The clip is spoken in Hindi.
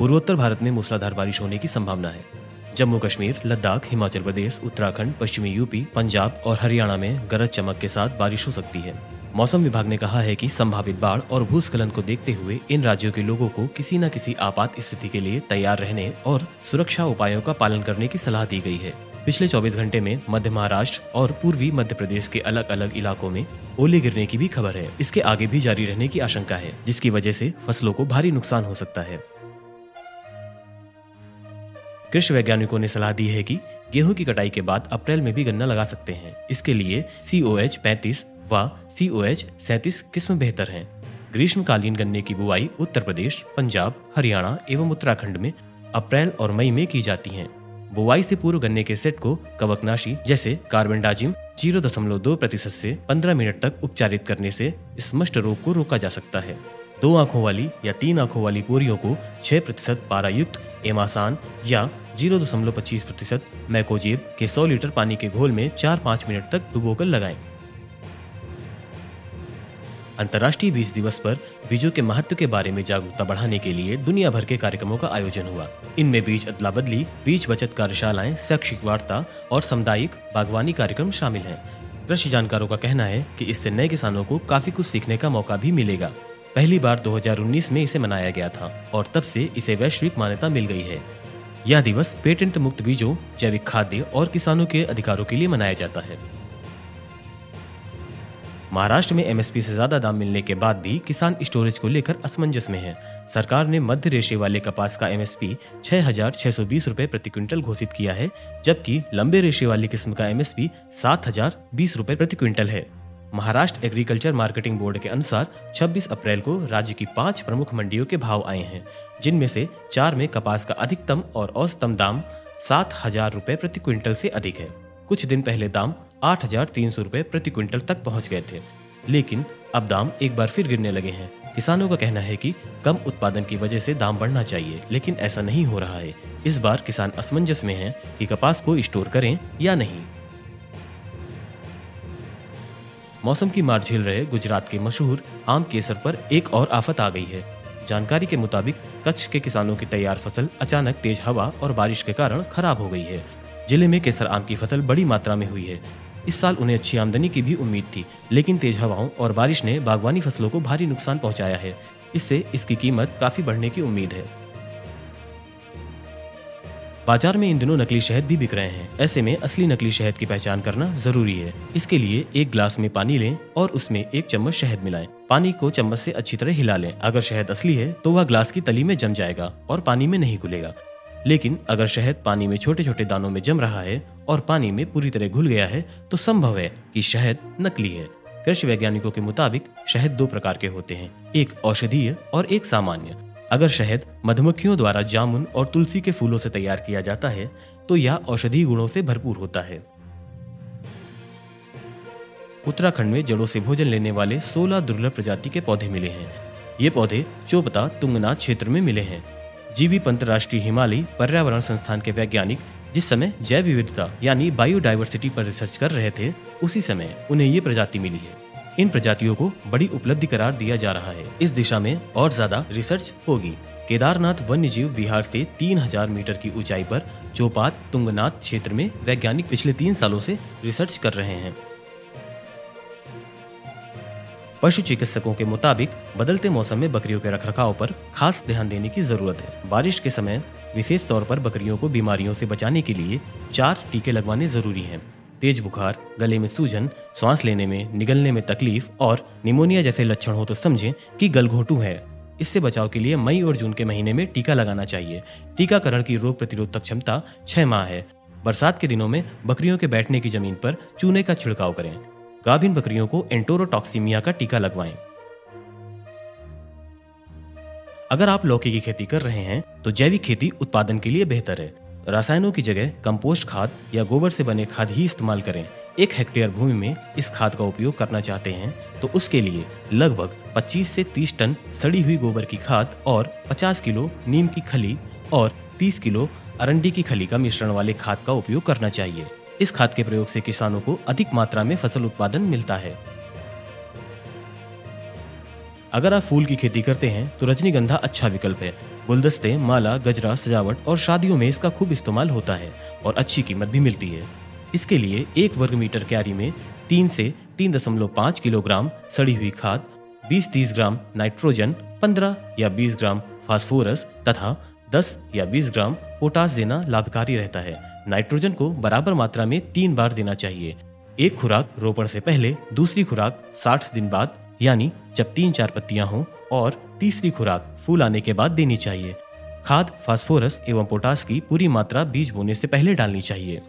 पूर्वोत्तर भारत में मूसलाधार बारिश होने की संभावना है। जम्मू कश्मीर, लद्दाख, हिमाचल प्रदेश, उत्तराखंड, पश्चिमी यूपी, पंजाब और हरियाणा में गरज चमक के साथ बारिश हो सकती है। मौसम विभाग ने कहा है कि संभावित बाढ़ और भूस्खलन को देखते हुए इन राज्यों के लोगों को किसी न किसी आपात स्थिति के लिए तैयार रहने और सुरक्षा उपायों का पालन करने की सलाह दी गई है। पिछले 24 घंटे में मध्य महाराष्ट्र और पूर्वी मध्य प्रदेश के अलग अलग इलाकों में ओले गिरने की भी खबर है। इसके आगे भी जारी रहने की आशंका है, जिसकी वजह से फसलों को भारी नुकसान हो सकता है। कृषि वैज्ञानिकों ने सलाह दी है कि गेहूं की कटाई के बाद अप्रैल में भी गन्ना लगा सकते हैं। इसके लिए COH 35 व COH 37 किस्म बेहतर हैं। ग्रीष्मकालीन गन्ने की बुआई उत्तर प्रदेश, पंजाब, हरियाणा एवं उत्तराखंड में अप्रैल और मई में की जाती है। बुआई से पूर्व गन्ने के सेट को कवकनाशी जैसे कार्बेंडाजिम 0.2% से 15 मिनट तक उपचारित करने से स्मष्ट रोग को रोका जा सकता है। 2 आंखों वाली या 3 आंखों वाली पोरियों को 6% पारायुक्त एमासान या 0.25% मैकोजेब के 100 लीटर पानी के घोल में 4-5 मिनट तक डुबोकर लगाएं। अंतर्राष्ट्रीय बीज दिवस पर बीजों के महत्व के बारे में जागरूकता बढ़ाने के लिए दुनिया भर के कार्यक्रमों का आयोजन हुआ। इनमें बीज अदला बदली, बीज बचत कार्यशालाएं, शैक्षिक वार्ता और सामुदायिक बागवानी कार्यक्रम शामिल हैं। कृषि जानकारों का कहना है कि इससे नए किसानों को काफी कुछ सीखने का मौका भी मिलेगा। पहली बार 2019 में इसे मनाया गया था और तब से इसे वैश्विक मान्यता मिल गई है। यह दिवस पेटेंट मुक्त बीजों, जैविक खाद्य और किसानों के अधिकारों के लिए मनाया जाता है। महाराष्ट्र में MSP से ज्यादा दाम मिलने के बाद भी किसान स्टोरेज को लेकर असमंजस में है। सरकार ने मध्य रेशे वाले कपास का MSP 6,620 रुपए प्रति क्विंटल घोषित किया है, जबकि लंबे रेशे वाली किस्म का MSP 7,020 रुपए प्रति क्विंटल है। महाराष्ट्र एग्रीकल्चर मार्केटिंग बोर्ड के अनुसार 26 अप्रैल को राज्य की 5 प्रमुख मंडियों के भाव आए हैं, जिनमें से 4 में कपास का अधिकतम और औसतम दाम 7,000 रुपए प्रति क्विंटल से अधिक है। कुछ दिन पहले दाम 8,300 रुपए प्रति क्विंटल तक पहुंच गए थे, लेकिन अब दाम एक बार फिर गिरने लगे हैं। किसानों का कहना है कि कम उत्पादन की वजह से दाम बढ़ना चाहिए, लेकिन ऐसा नहीं हो रहा है। इस बार किसान असमंजस में हैं कि कपास को स्टोर करें या नहीं। मौसम की मार झेल रहे गुजरात के मशहूर आम केसर पर एक और आफत आ गई है। जानकारी के मुताबिक कच्छ के किसानों की तैयार फसल अचानक तेज हवा और बारिश के कारण खराब हो गई है। जिले में केसर आम की फसल बड़ी मात्रा में हुई है। इस साल उन्हें अच्छी आमदनी की भी उम्मीद थी, लेकिन तेज हवाओं और बारिश ने बागवानी फसलों को भारी नुकसान पहुंचाया है। इससे इसकी कीमत काफी बढ़ने की उम्मीद है। बाजार में इन दिनों नकली शहद भी बिक रहे हैं। ऐसे में असली नकली शहद की पहचान करना जरूरी है। इसके लिए एक ग्लास में पानी लें और उसमें 1 चम्मच शहद मिलाएं। पानी को चम्मच से अच्छी तरह हिला लें। अगर शहद असली है तो वह ग्लास की तली में जम जाएगा और पानी में नहीं घुलेगा। लेकिन अगर शहद पानी में छोटे छोटे दानों में जम रहा है और पानी में पूरी तरह घुल गया है तो संभव है कि शहद नकली है। कृषि वैज्ञानिकों के मुताबिक शहद 2 प्रकार के होते हैं, एक औषधीय और एक सामान्य। अगर शहद मधुमक्खियों द्वारा जामुन और तुलसी के फूलों से तैयार किया जाता है तो यह औषधीय गुणों से भरपूर होता है। उत्तराखंड में जड़ों से भोजन लेने वाले 16 दुर्लभ प्रजाति के पौधे मिले हैं। ये पौधे चोपता तुंगनाथ क्षेत्र में मिले हैं। जीबी पंत राष्ट्रीय हिमालयी पर्यावरण संस्थान के वैज्ञानिक जिस समय जैव विविधता यानी बायोडायवर्सिटी पर रिसर्च कर रहे थे, उसी समय उन्हें ये प्रजाति मिली है। इन प्रजातियों को बड़ी उपलब्धि करार दिया जा रहा है। इस दिशा में और ज्यादा रिसर्च होगी। केदारनाथ वन्यजीव विहार से 3000 मीटर की ऊंचाई पर चोपात तुंगनाथ क्षेत्र में वैज्ञानिक पिछले 3 सालों से रिसर्च कर रहे हैं। पशु चिकित्सकों के मुताबिक बदलते मौसम में बकरियों के रखरखाव पर खास ध्यान देने की जरूरत है। बारिश के समय विशेष तौर पर बकरियों को बीमारियों से बचाने के लिए 4 टीके लगवाने जरूरी हैं। तेज बुखार, गले में सूजन, सांस लेने में, निगलने में तकलीफ और निमोनिया जैसे लक्षण हो तो समझें कि गलघोंटू है। इससे बचाव के लिए मई और जून के महीने में टीका लगाना चाहिए। टीकाकरण की रोग प्रतिरोधक क्षमता 6 माह है। बरसात के दिनों में बकरियों के बैठने की जमीन पर चूने का छिड़काव करें। गाभिन बकरियों को एंटोरोटॉक्सीमिया का टीका लगवाएं। अगर आप लौकी की खेती कर रहे हैं तो जैविक खेती उत्पादन के लिए बेहतर है। रसायनों की जगह कंपोस्ट खाद या गोबर से बने खाद ही इस्तेमाल करें। 1 हेक्टेयर भूमि में इस खाद का उपयोग करना चाहते हैं तो उसके लिए लगभग 25 से 30 टन सड़ी हुई गोबर की खाद और 50 किलो नीम की खली और 30 किलो अरंडी की खली का मिश्रण वाले खाद का उपयोग करना चाहिए। इस खाद के प्रयोग से किसानों को अधिक मात्रा में फसल उत्पादन मिलता है। अगर आप फूल की खेती करते हैं तो रजनीगंधा अच्छा विकल्प है। गुलदस्ते, माला, गजरा, सजावट और शादियों में इसका खूब इस्तेमाल होता है और अच्छी कीमत भी मिलती है। इसके लिए 1 वर्ग मीटर क्यारी में 3 से 3.5 किलोग्राम सड़ी हुई खाद, 20-30 ग्राम नाइट्रोजन, 15 या 20 ग्राम फास्फोरस तथा 10 या 20 ग्राम पोटास देना लाभकारी रहता है। नाइट्रोजन को बराबर मात्रा में 3 बार देना चाहिए। एक खुराक रोपण से पहले, दूसरी खुराक 60 दिन बाद यानी जब 3-4 पत्तियां हों और तीसरी खुराक फूल आने के बाद देनी चाहिए। खाद, फास्फोरस एवं पोटास की पूरी मात्रा बीज बोने से पहले डालनी चाहिए।